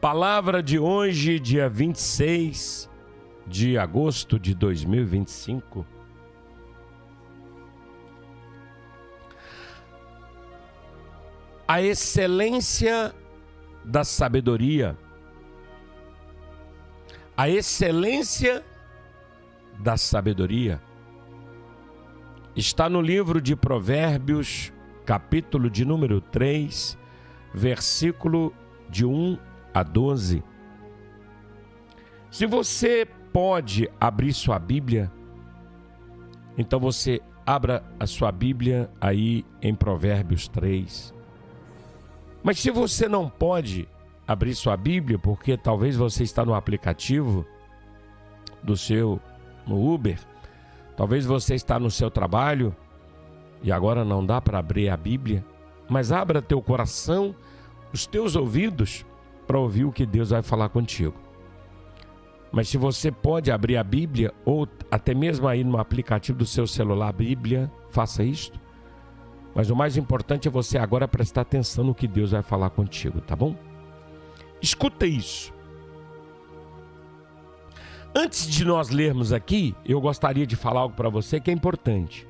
Palavra de hoje, dia 26 de agosto de 2025. A excelência da sabedoria. A excelência da sabedoria está no livro de Provérbios, capítulo de número 3, versículo de 1 a 12. Se você pode abrir sua Bíblia, então você abra a sua Bíblia aí em Provérbios 3. Mas se você não pode abrir sua Bíblia, porque talvez você está no aplicativo no Uber, talvez você está no seu trabalho e agora não dá para abrir a Bíblia, mas abra teu coração, os teus ouvidos, para ouvir o que Deus vai falar contigo. Mas se você pode abrir a Bíblia, ou até mesmo aí no aplicativo do seu celular, Bíblia, faça isto. Mas o mais importante é você agora prestar atenção no que Deus vai falar contigo, tá bom? Escuta isso. Antes de nós lermos aqui, eu gostaria de falar algo para você que é importante.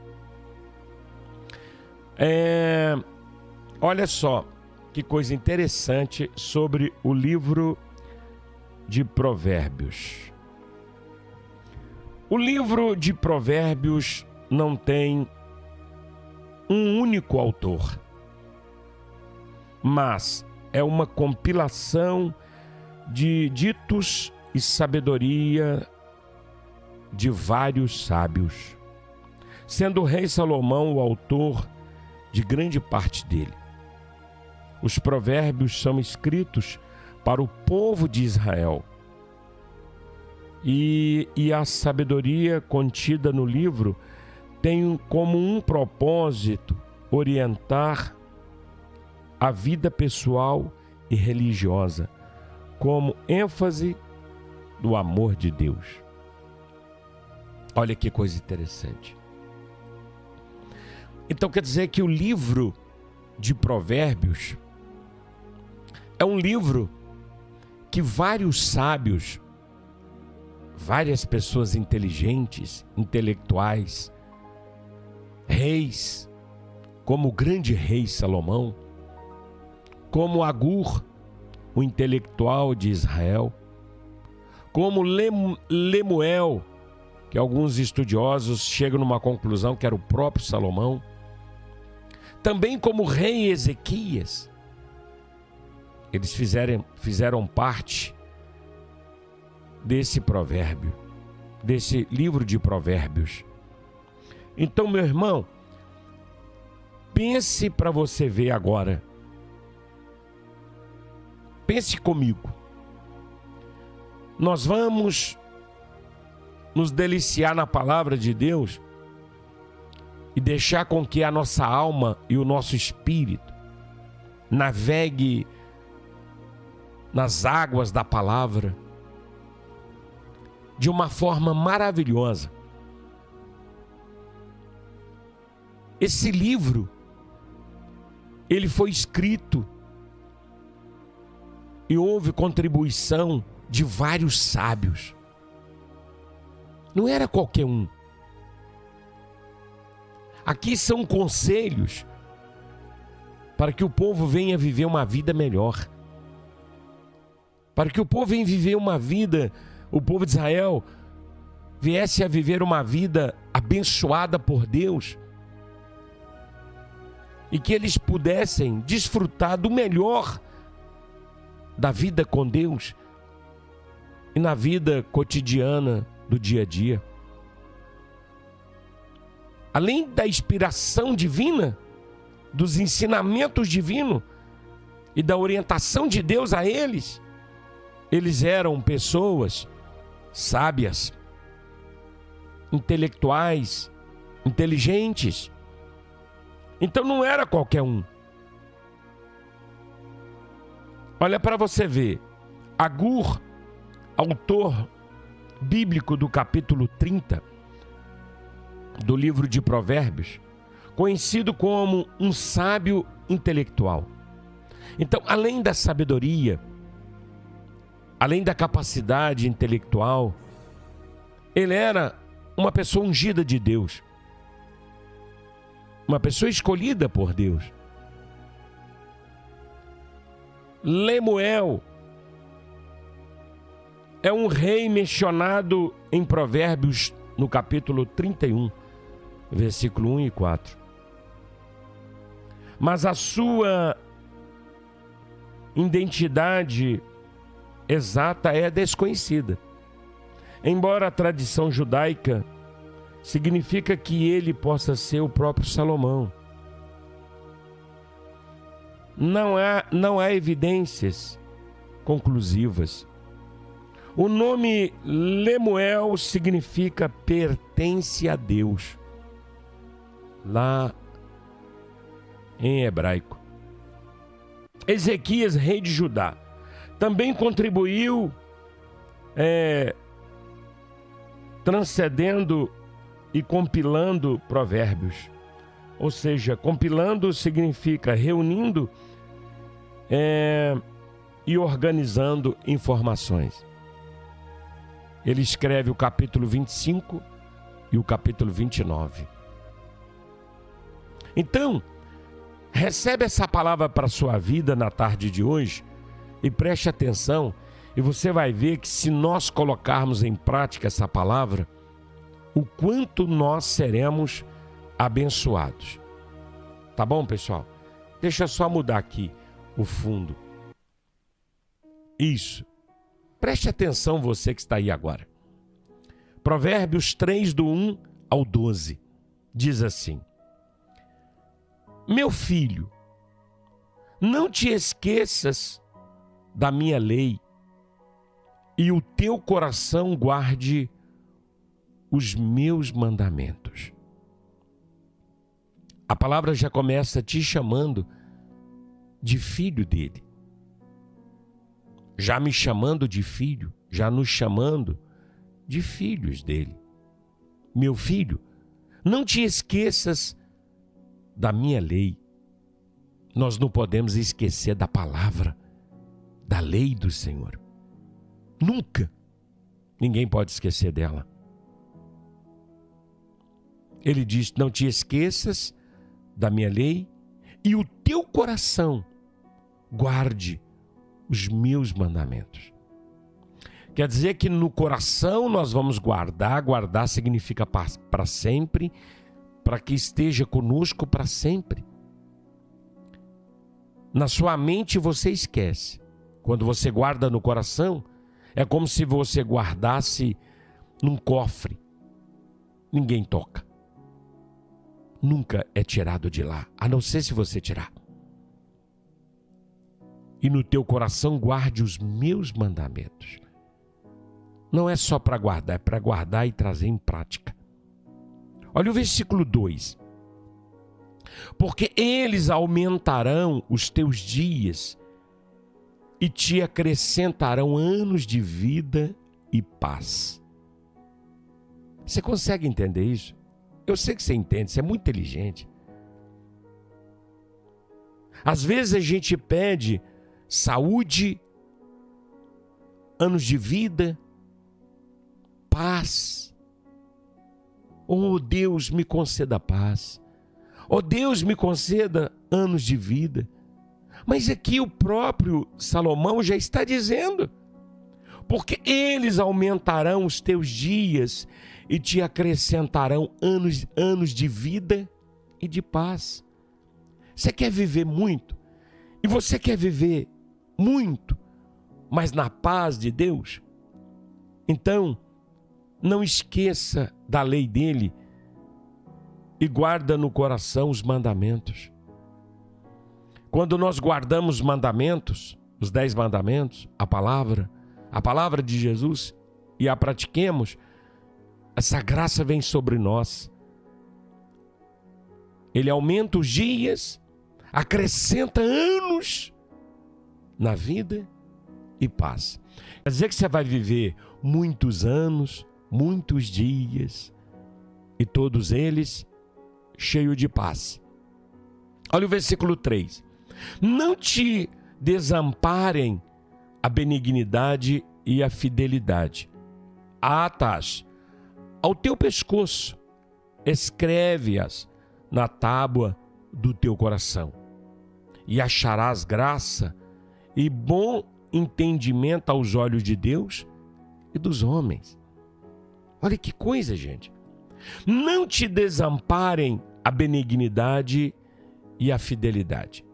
Olha só que coisa interessante sobre o livro de Provérbios. O livro de Provérbios não tem um único autor, mas é uma compilação de ditos e sabedoria de vários sábios, sendo o rei Salomão o autor de grande parte dele. Os provérbios são escritos para o povo de Israel. E a sabedoria contida no livro tem como um propósito orientar a vida pessoal e religiosa, como ênfase do amor de Deus. Olha que coisa interessante. Então quer dizer que o livro de Provérbios é um livro que vários sábios, várias pessoas inteligentes, intelectuais, reis, como o grande rei Salomão, como Agur, o intelectual de Israel, como Lemuel, que alguns estudiosos chegam numa conclusão que era o próprio Salomão, também como o rei Ezequias. Eles fizeram parte desse provérbio, desse livro de Provérbios. Então, meu irmão, pense para você ver agora. Pense comigo. Nós vamos nos deliciar na palavra de Deus e deixar com que a nossa alma e o nosso espírito navegue nas águas da palavra de uma forma maravilhosa. Esse livro, ele foi escrito e houve contribuição de vários sábios. Não era qualquer um. Aqui são conselhos para que o povo venha viver uma vida melhor. Para que o povo venha viver uma vida, o povo de Israel viesse a viver uma vida abençoada por Deus. E que eles pudessem desfrutar do melhor da vida com Deus e na vida cotidiana do dia a dia. Além da inspiração divina, dos ensinamentos divinos e da orientação de Deus a eles, eles eram pessoas sábias, intelectuais, inteligentes. Então não era qualquer um. Olha para você ver, Agur, autor bíblico do capítulo 30 do livro de Provérbios, conhecido como um sábio intelectual. Então, além da sabedoria, além da capacidade intelectual, ele era uma pessoa ungida de Deus, uma pessoa escolhida por Deus. Lemuel é um rei mencionado em Provérbios, no capítulo 31, versículo 1 e 4. Mas a sua identidade exata é desconhecida. Embora a tradição judaica significa que ele possa ser o próprio Salomão. Não há evidências conclusivas. O nome Lemuel significa pertence a Deus, lá em hebraico. Ezequias, rei de Judá, também contribuiu transcendendo e compilando provérbios. Ou seja, compilando significa reunindo e organizando informações. Ele escreve o capítulo 25 e o capítulo 29. Então, recebe essa palavra para a sua vida na tarde de hoje e preste atenção, e você vai ver que se nós colocarmos em prática essa palavra, o quanto nós seremos abençoados. Tá bom, pessoal? Deixa eu só mudar aqui o fundo. Isso. Preste atenção, você que está aí agora. Provérbios 3, do 1 ao 12, diz assim: Meu filho, não te esqueças da minha lei, e o teu coração guarde os meus mandamentos. A palavra já começa te chamando de filho dele. Já me chamando de filho, já nos chamando de filhos dele. Meu filho, não te esqueças da minha lei. Nós não podemos esquecer da palavra, da lei do Senhor. Nunca. Ninguém pode esquecer dela. Ele diz: não te esqueças da minha lei, e o teu coração guarde os meus mandamentos. Quer dizer que no coração nós vamos guardar. Guardar significa para sempre, para que esteja conosco para sempre. Na sua mente você esquece. Quando você guarda no coração, é como se você guardasse num cofre. Ninguém toca. Nunca é tirado de lá, a não ser se você tirar. E no teu coração guarde os meus mandamentos. Não é só para guardar, é para guardar e trazer em prática. Olha o versículo 2. Porque eles aumentarão os teus dias e te acrescentarão anos de vida e paz. Você consegue entender isso? Eu sei que você entende, você é muito inteligente. Às vezes a gente pede saúde, anos de vida, paz. Oh, Deus, me conceda paz. Oh, Deus, me conceda anos de vida. Mas aqui o próprio Salomão já está dizendo: porque eles aumentarão os teus dias e te acrescentarão anos de vida e de paz. Você quer viver muito? E você quer viver muito, mas na paz de Deus? Então, não esqueça da lei dele e guarda no coração os mandamentos. Quando nós guardamos os mandamentos, os 10 mandamentos, a palavra de Jesus, e a pratiquemos, essa graça vem sobre nós. Ele aumenta os dias, acrescenta anos na vida e paz. Quer dizer que você vai viver muitos anos, muitos dias, e todos eles cheios de paz. Olha o versículo 3. Não te desamparem a benignidade e a fidelidade. Atas ao teu pescoço, escreve-as na tábua do teu coração, e acharás graça e bom entendimento aos olhos de Deus e dos homens. Olha que coisa, gente. Não te desamparem a benignidade e a fidelidade.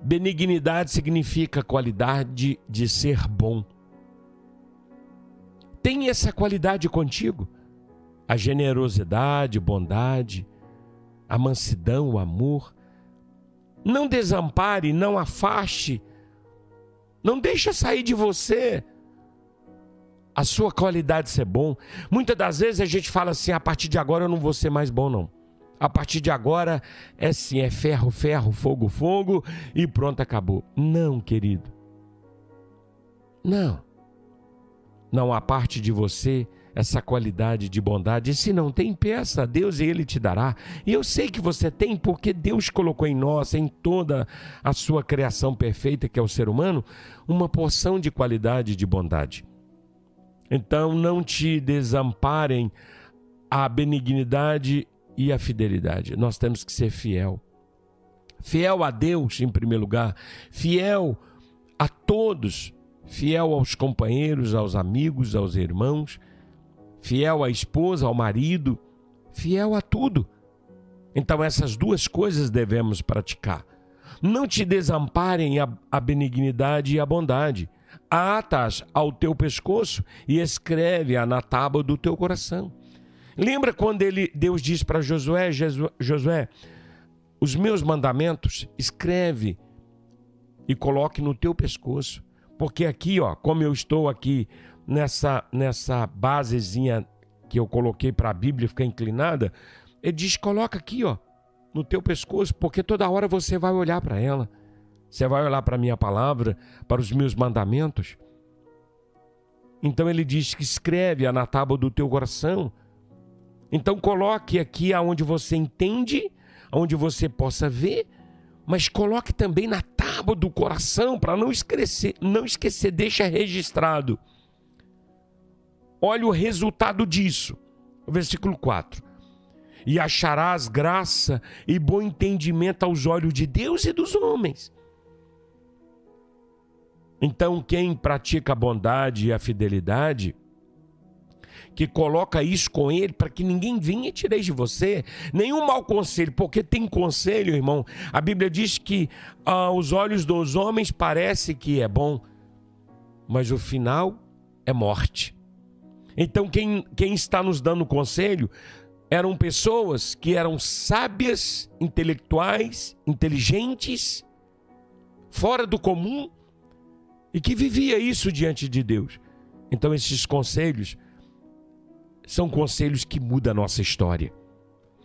Benignidade significa a qualidade de ser bom. Tem essa qualidade contigo? A generosidade, bondade, a mansidão, o amor. Não desampare, não afaste, não deixa sair de você a sua qualidade de ser bom. Muitas das vezes a gente fala assim: a partir de agora eu não vou ser mais bom, não. A partir de agora é sim, é ferro, ferro, fogo, fogo e pronto, acabou. Não, querido. Não. Não há parte de você essa qualidade de bondade. E se não tem, peça a Deus e Ele te dará. E eu sei que você tem, porque Deus colocou em nós, em toda a sua criação perfeita, que é o ser humano, uma porção de qualidade de bondade. Então não te desamparem a benignidade e a fidelidade. Nós temos que ser fiel. Fiel a Deus, em primeiro lugar. Fiel a todos. Fiel aos companheiros, aos amigos, aos irmãos. Fiel à esposa, ao marido. Fiel a tudo. Então essas duas coisas devemos praticar. Não te desamparem a benignidade e a bondade. Atas ao teu pescoço e escreve-a na tábua do teu coração. Lembra quando Deus diz para Josué: Josué, os meus mandamentos escreve e coloque no teu pescoço. Porque aqui, ó, como eu estou aqui nessa basezinha que eu coloquei para a Bíblia ficar inclinada, ele diz: coloca aqui, ó, no teu pescoço, porque toda hora você vai olhar para ela. Você vai olhar para a minha palavra, para os meus mandamentos. Então ele diz que escreve na tábua do teu coração. Então coloque aqui aonde você entende, aonde você possa ver, mas coloque também na tábua do coração para não esquecer, deixa registrado. Olha o resultado disso. O versículo 4. E acharás graça e bom entendimento aos olhos de Deus e dos homens. Então, quem pratica a bondade e a fidelidade, que coloca isso com ele para que ninguém venha e tire de você, nenhum mau conselho, porque tem conselho, irmão. A Bíblia diz que aos olhos dos homens parece que é bom, mas o final é morte. Então, quem está nos dando conselho eram pessoas que eram sábias, intelectuais, inteligentes, fora do comum, e que vivia isso diante de Deus. Então esses conselhos são conselhos que mudam a nossa história.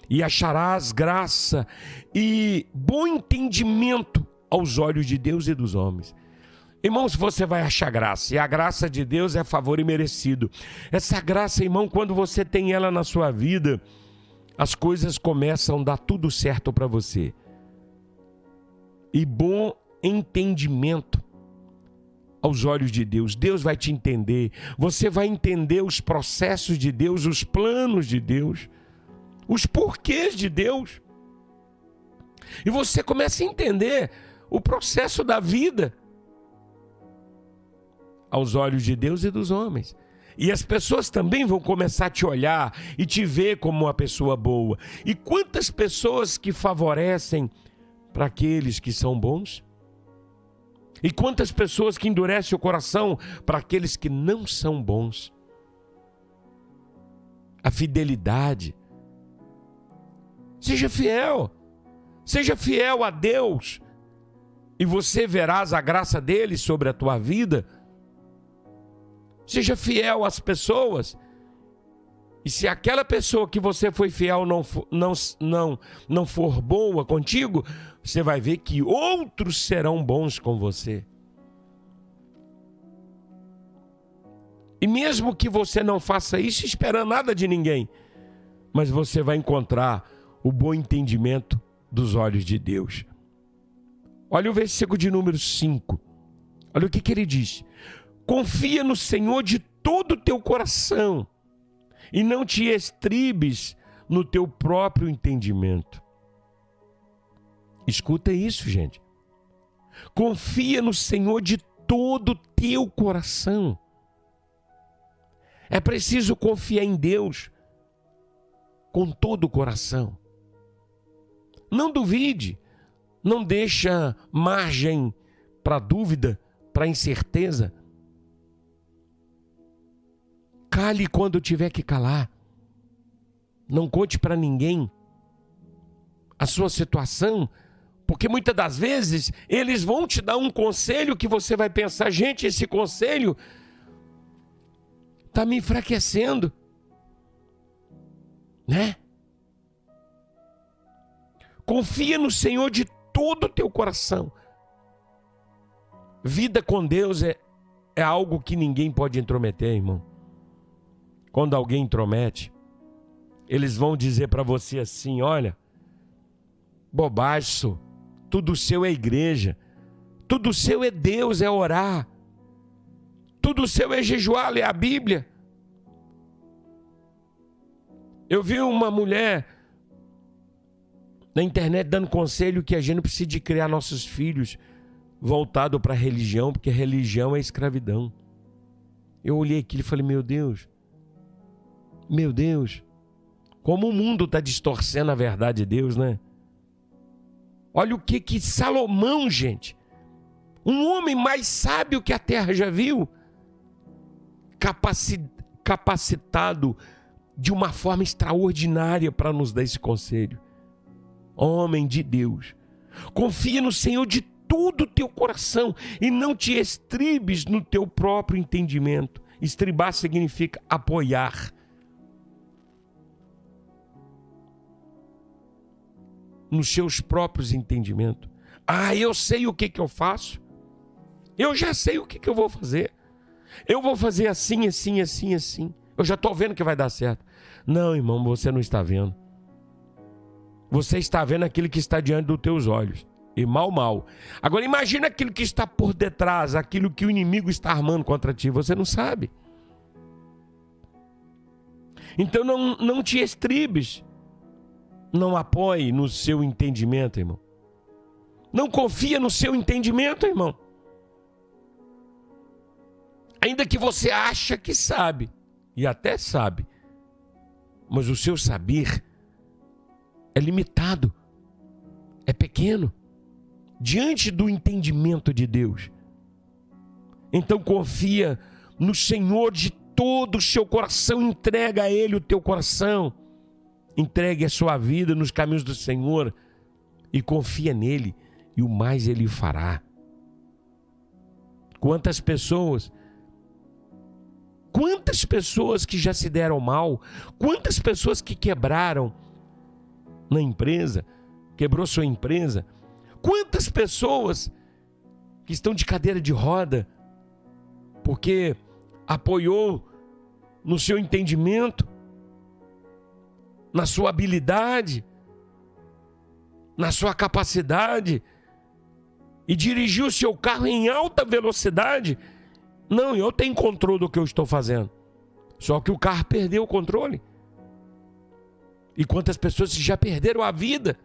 E acharás graça e bom entendimento aos olhos de Deus e dos homens. Irmãos, você vai achar graça, e a graça de Deus é favor imerecido. Essa graça, irmão, quando você tem ela na sua vida, as coisas começam a dar tudo certo para você. E bom entendimento aos olhos de Deus. Deus vai te entender. Você vai entender os processos de Deus, os planos de Deus, os porquês de Deus. E você começa a entender o processo da vida aos olhos de Deus e dos homens. E as pessoas também vão começar a te olhar e te ver como uma pessoa boa. E quantas pessoas que favorecem para aqueles que são bons? E quantas pessoas que endurecem o coração para aqueles que não são bons? A fidelidade. Seja fiel a Deus, e você verás a graça dele sobre a tua vida. Seja fiel às pessoas, e se aquela pessoa que você foi fiel não for boa contigo, você vai ver que outros serão bons com você. E mesmo que você não faça isso esperando nada de ninguém, mas você vai encontrar o bom entendimento dos olhos de Deus. Olha o versículo de número 5. Olha o que ele diz. Confia no Senhor de todo o teu coração e não te estribes no teu próprio entendimento. Escuta isso, gente. Confia no Senhor de todo o teu coração. É preciso confiar em Deus com todo o coração. Não duvide, não deixa margem para dúvida, para incerteza. Cale quando tiver que calar. Não conte para ninguém a sua situação, porque muitas das vezes eles vão te dar um conselho que você vai pensar, gente, esse conselho está me enfraquecendo, né? Confia no Senhor de todo o teu coração. Vida com Deus é algo que ninguém pode intrometer, irmão. Quando alguém intromete, eles vão dizer para você assim, olha, bobagem, tudo seu é igreja, tudo seu é Deus, é orar, tudo seu é jejuar, ler a Bíblia. Eu vi uma mulher na internet dando conselho que a gente não precisa de criar nossos filhos voltado para a religião, porque a religião é escravidão. Eu olhei aquilo e falei, meu Deus, como o mundo está distorcendo a verdade de Deus, né? Olha o que Salomão, gente, um homem mais sábio que a terra já viu, capacitado de uma forma extraordinária para nos dar esse conselho. Homem de Deus, confia no Senhor de todo o teu coração e não te estribes no teu próprio entendimento. Estribar significa apoiar. Nos seus próprios entendimentos. Ah, eu sei o que eu faço. Eu já sei o que eu vou fazer. Eu vou fazer assim, assim, assim, assim. Eu já estou vendo que vai dar certo. Não, irmão, você não está vendo. Você está vendo aquilo que está diante dos teus olhos. E mal. Agora imagina aquilo que está por detrás, aquilo que o inimigo está armando contra ti. Você não sabe. Então não te estribes. Não apoie no seu entendimento, irmão. Não confia no seu entendimento, irmão. Ainda que você acha que sabe, e até sabe, mas o seu saber é limitado, é pequeno, diante do entendimento de Deus. Então confia no Senhor de todo o seu coração, entrega a Ele o teu coração. Entregue a sua vida nos caminhos do Senhor e confia nele e o mais Ele fará. Quantas pessoas que já se deram mal, quantas pessoas que quebraram na empresa, quebrou sua empresa, quantas pessoas que estão de cadeira de roda porque apoiou no seu entendimento, na sua habilidade, na sua capacidade, e dirigiu o seu carro em alta velocidade. Não, eu tenho controle do que eu estou fazendo. Só que o carro perdeu o controle. E quantas pessoas já perderam a vida?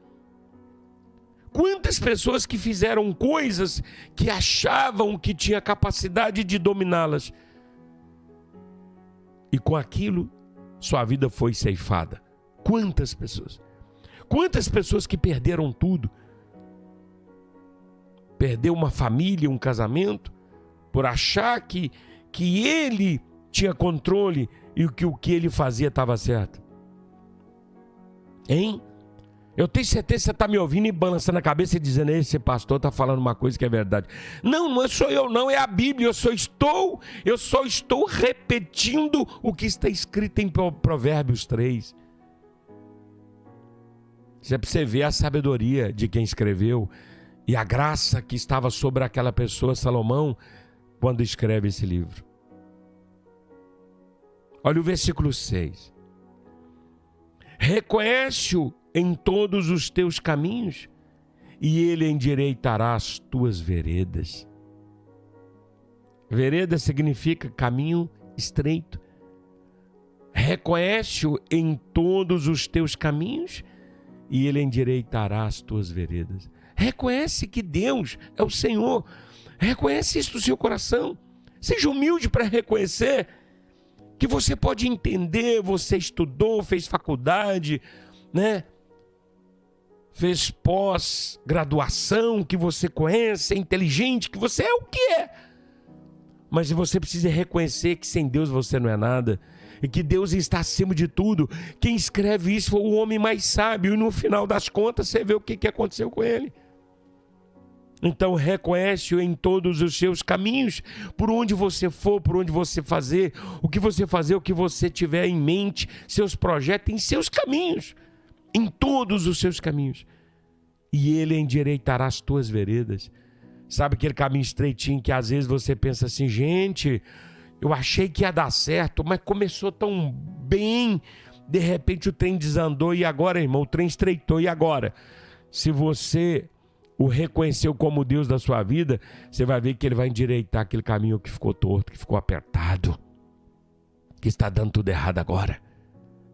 Quantas pessoas que fizeram coisas que achavam que tinha capacidade de dominá-las. E com aquilo, sua vida foi ceifada. Quantas pessoas? Quantas pessoas que perderam tudo? Perdeu uma família, um casamento, por achar que ele tinha controle e que o que ele fazia estava certo. Hein? Eu tenho certeza que você está me ouvindo e balançando a cabeça e dizendo, esse pastor está falando uma coisa que é verdade. Não sou eu não, é a Bíblia. Eu só estou repetindo o que está escrito em Provérbios 3. Isso é para você ver a sabedoria de quem escreveu e a graça que estava sobre aquela pessoa, Salomão, quando escreve esse livro. Olha o versículo 6. Reconhece-o em todos os teus caminhos e ele endireitará as tuas veredas. Vereda significa caminho estreito. Reconhece-o em todos os teus caminhos e ele endireitará as tuas veredas. Reconhece que Deus é o Senhor. Reconhece isso no seu coração. Seja humilde para reconhecer que você pode entender, você estudou, fez faculdade, né? Fez pós-graduação, que você conhece, é inteligente, que você é o que é. Mas você precisa reconhecer que sem Deus você não é nada. E que Deus está acima de tudo. Quem escreve isso foi o homem mais sábio. E no final das contas você vê o que aconteceu com ele. Então reconhece-o em todos os seus caminhos. Por onde você for, por onde você fazer. O que você tiver em mente. Seus projetos em seus caminhos. Em todos os seus caminhos. E ele endireitará as tuas veredas. Sabe aquele caminho estreitinho que às vezes você pensa assim, gente, eu achei que ia dar certo, mas começou tão bem, de repente o trem desandou e agora, irmão, o trem estreitou e agora? Se você o reconheceu como Deus da sua vida, você vai ver que ele vai endireitar aquele caminho que ficou torto, que ficou apertado, que está dando tudo errado agora.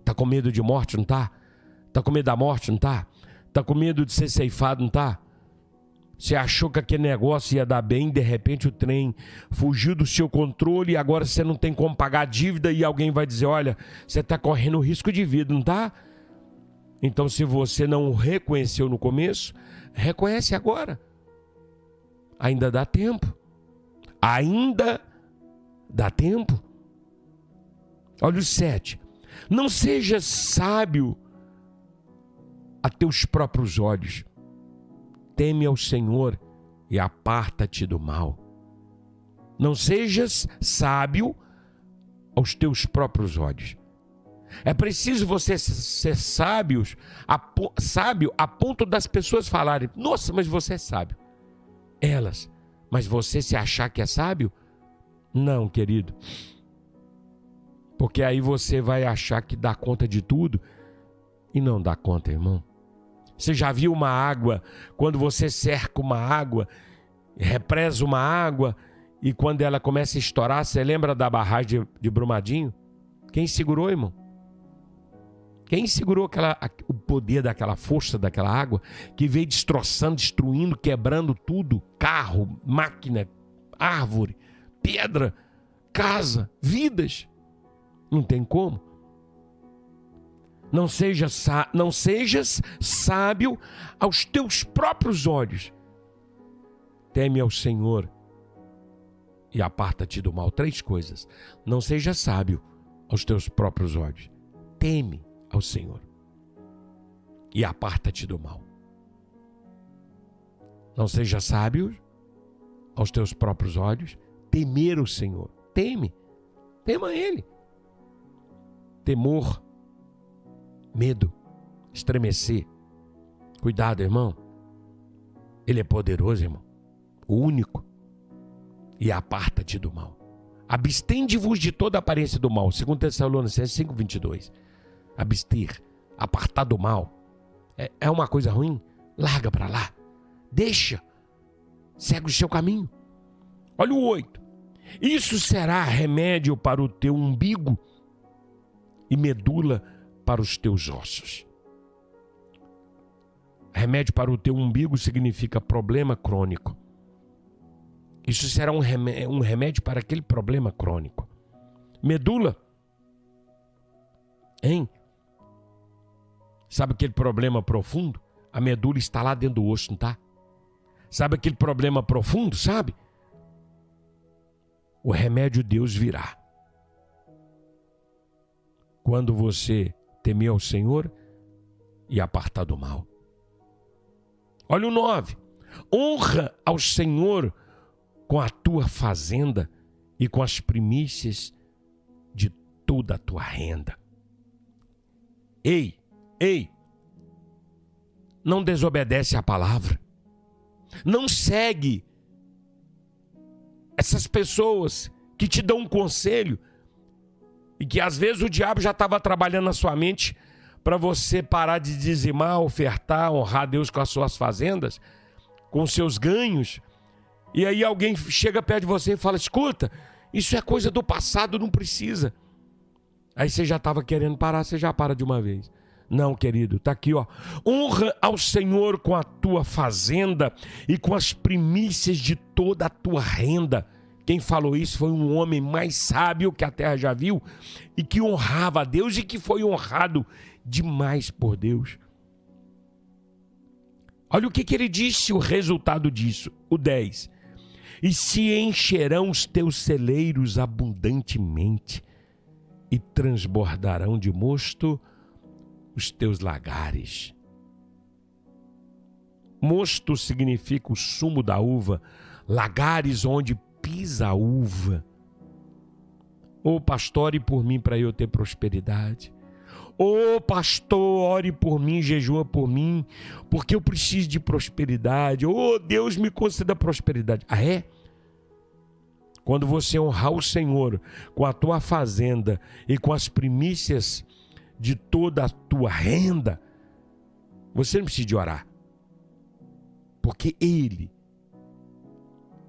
Está com medo de morte, não está? Está com medo da morte, não está? Está com medo de ser ceifado, não está? Você achou que aquele negócio ia dar bem, de repente o trem fugiu do seu controle e agora você não tem como pagar a dívida e alguém vai dizer, olha, você está correndo risco de vida, não está? Então se você não reconheceu no começo, reconhece agora. Ainda dá tempo. Ainda dá tempo. Olha o 7. Não seja sábio a teus próprios olhos. Teme ao Senhor e aparta-te do mal. Não sejas sábio aos teus próprios olhos. É preciso você ser sábio a ponto das pessoas falarem, nossa, mas você é sábio. Elas, mas você se achar que é sábio? Não, querido. Porque aí você vai achar que dá conta de tudo e não dá conta, irmão. Você já viu uma água, quando você cerca uma água, represa uma água, e quando ela começa a estourar, você lembra da barragem de Brumadinho? Quem segurou, irmão? Quem segurou o poder daquela força daquela água, que veio destroçando, destruindo, quebrando tudo, carro, máquina, árvore, pedra, casa, vidas? Não tem como. Não sejas sábio aos teus próprios olhos. Teme ao Senhor e aparta-te do mal. 3 coisas. Não seja sábio aos teus próprios olhos. Teme ao Senhor e aparta-te do mal. Não seja sábio aos teus próprios olhos. Temer o Senhor. Tema Ele. Temor. Medo, estremecer. Cuidado, irmão. Ele é poderoso, irmão. O único. E aparta-te do mal. Abstende-vos de toda aparência do mal. 2 Tessalonicenses 5:22. Abster, apartar do mal. É uma coisa ruim? Larga para lá. Deixa. Segue o seu caminho. Olha o 8. Isso será remédio para o teu umbigo e medula para os teus ossos. Remédio para o teu umbigo significa problema crônico. Isso será um remédio para aquele problema crônico. Medula. Hein? Sabe aquele problema profundo? A medula está lá dentro do osso, não está? Sabe aquele problema profundo, sabe? O remédio Deus virá. Quando você temer ao Senhor e apartar do mal. Olha o 9. Honra ao Senhor com a tua fazenda e com as primícias de toda a tua renda. Ei, não desobedece à palavra. Não segue essas pessoas que te dão um conselho e que às vezes o diabo já estava trabalhando na sua mente para você parar de dizimar, ofertar, honrar Deus com as suas fazendas, com os seus ganhos, E aí alguém chega perto de você e fala, escuta, isso é coisa do passado, não precisa. Aí você já estava querendo parar, você já para de uma vez. Não, querido, está aqui, ó. Honra ao Senhor com a tua fazenda e com as primícias de toda a tua renda. Quem falou isso foi um homem mais sábio que a terra já viu e que honrava a Deus e que foi honrado demais por Deus. Olha o que ele disse, o resultado disso, o 10. E se encherão os teus celeiros abundantemente e transbordarão de mosto os teus lagares. Mosto significa o sumo da uva, lagares onde pisa a uva. Ô pastor, ore por mim para eu ter prosperidade. Ô pastor, ore por mim, jejua por mim, porque eu preciso de prosperidade. Ô Deus, me conceda prosperidade. Ah, é? Quando você honrar o Senhor com a tua fazenda e com as primícias de toda a tua renda, você não precisa de orar. Porque Ele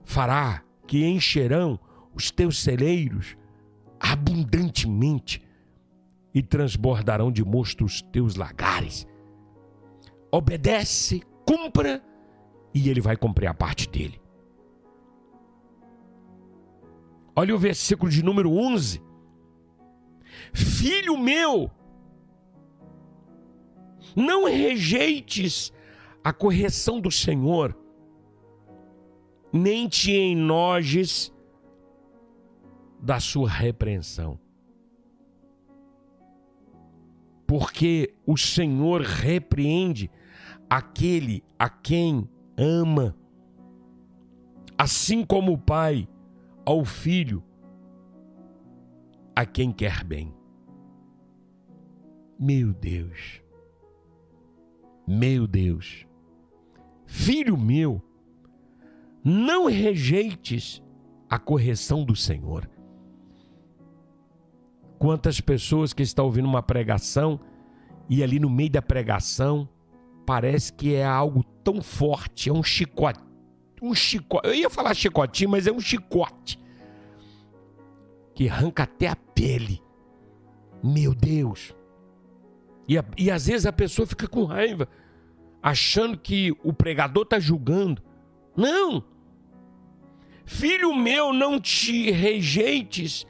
fará que encherão os teus celeiros abundantemente e transbordarão de mosto os teus lagares. Obedece, cumpra, e Ele vai cumprir a parte dele. Olha o versículo de número 11. Filho meu, não rejeites a correção do Senhor, nem te enojes da sua repreensão. Porque o Senhor repreende aquele a quem ama, assim como o Pai ao Filho a quem quer bem. Meu Deus, meu Deus, filho meu, não rejeites a correção do Senhor. Quantas pessoas que estão ouvindo uma pregação e ali no meio da pregação parece que é algo tão forte, é um chicote. Eu ia falar chicotinho, mas é um chicote que arranca até a pele. Meu Deus! E às vezes a pessoa fica com raiva, achando que o pregador está julgando. Não! Filho meu, não te rejeites,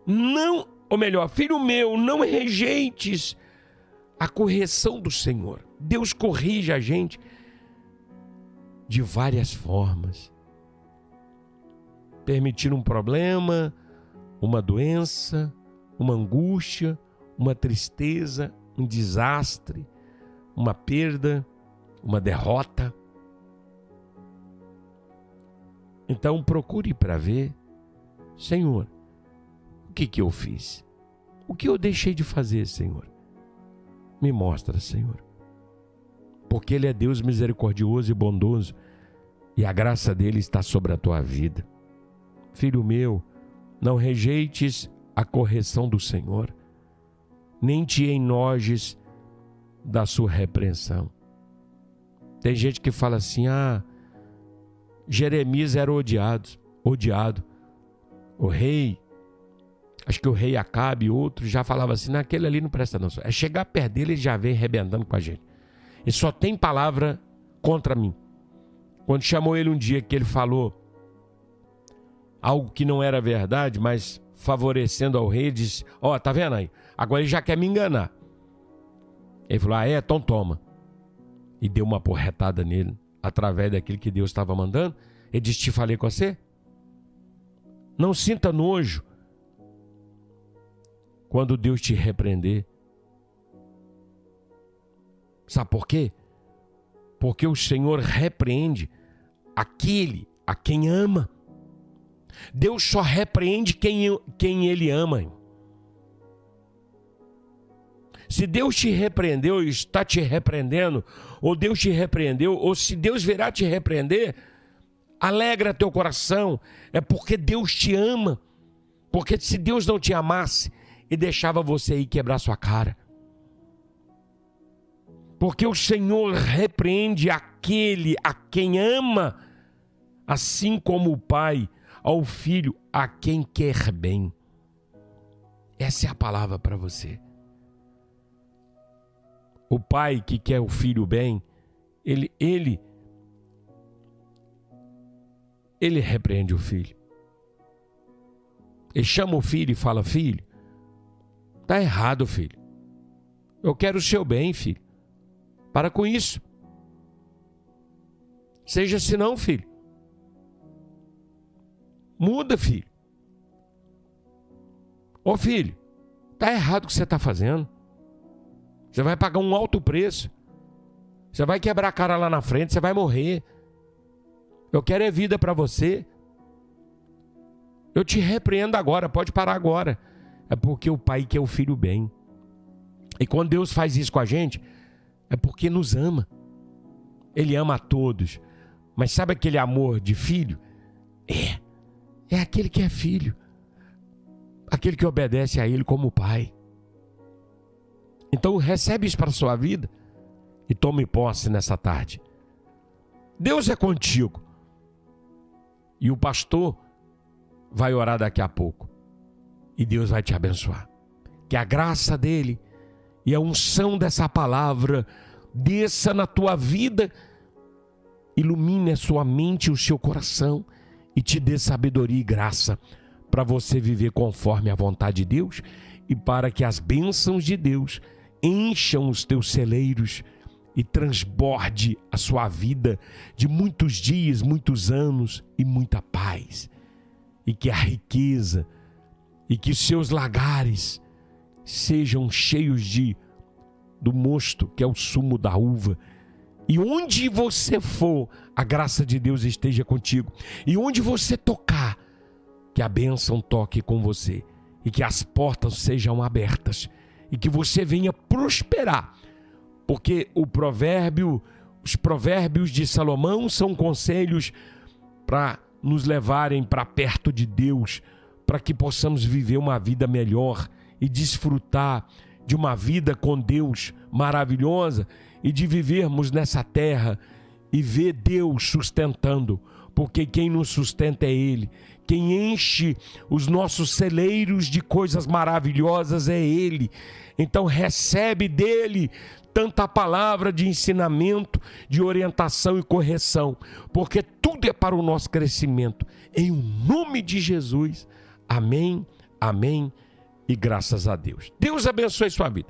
não, ou melhor, filho meu, não rejeites a correção do Senhor. Deus corrige a gente de várias formas. Permitir um problema, uma doença, uma angústia, uma tristeza, um desastre, uma perda, uma derrota. Então procure para ver, Senhor, o que eu fiz? O que eu deixei de fazer, Senhor? Me mostra, Senhor. Porque Ele é Deus misericordioso e bondoso e a graça dEle está sobre a tua vida. Filho meu, não rejeites a correção do Senhor, nem te enojes da sua repreensão. Tem gente que fala assim, Jeremias era odiado. O rei, acho que o rei Acabe e outros já falavam assim, naquele ali não presta não. É chegar perto dele, ele já vem arrebentando com a gente. E só tem palavra contra mim. Quando chamou ele um dia que ele falou algo que não era verdade, mas favorecendo ao rei, disse, tá vendo aí? Agora ele já quer me enganar. Ele falou, então toma. E deu uma porretada nele, através daquilo que Deus estava mandando. Ele disse, te falei com você? Não sinta nojo quando Deus te repreender. Sabe por quê? Porque o Senhor repreende aquele a quem ama. Deus só repreende quem Ele ama. Se Deus te repreendeu e está te repreendendo, ou Deus te repreendeu, ou se Deus virá te repreender, alegra teu coração, é porque Deus te ama. Porque se Deus não te amasse, Ele deixava você ir quebrar sua cara. Porque o Senhor repreende aquele a quem ama, assim como o pai ao filho a quem quer bem. Essa é a palavra para você. O pai que quer o filho bem, ele repreende o filho. Ele chama o filho e fala: filho, tá errado, filho. Eu quero o seu bem, filho. Para com isso. Seja assim não, filho. Muda, filho. Ô filho, tá errado o que você está fazendo. Você vai pagar um alto preço. Você vai quebrar a cara lá na frente, você vai morrer. Eu quero é vida para você. Eu te repreendo agora, pode parar agora. É porque o pai quer o filho bem. E quando Deus faz isso com a gente, é porque nos ama. Ele ama a todos. Mas sabe aquele amor de filho? É aquele que é filho. Aquele que obedece a ele como pai. Então recebe isso para a sua vida e tome posse nessa tarde. Deus é contigo. E o pastor vai orar daqui a pouco. E Deus vai te abençoar. Que a graça dele e a unção dessa palavra desça na tua vida, ilumine a sua mente e o seu coração e te dê sabedoria e graça para você viver conforme a vontade de Deus e para que as bênçãos de Deus encham os teus celeiros e transborde a sua vida de muitos dias, muitos anos e muita paz. E que a riqueza e que seus lagares sejam cheios do mosto, que é o sumo da uva. E onde você for, a graça de Deus esteja contigo. E onde você tocar, que a bênção toque com você. E que as portas sejam abertas. E que você venha prosperar. Porque os provérbios de Salomão são conselhos para nos levarem para perto de Deus, para que possamos viver uma vida melhor e desfrutar de uma vida com Deus maravilhosa e de vivermos nessa terra e ver Deus sustentando, porque quem nos sustenta é Ele. Quem enche os nossos celeiros de coisas maravilhosas é Ele. Então recebe dele tanta palavra de ensinamento, de orientação e correção, porque tudo é para o nosso crescimento. Em nome de Jesus. Amém, amém e graças a Deus. Deus abençoe sua vida.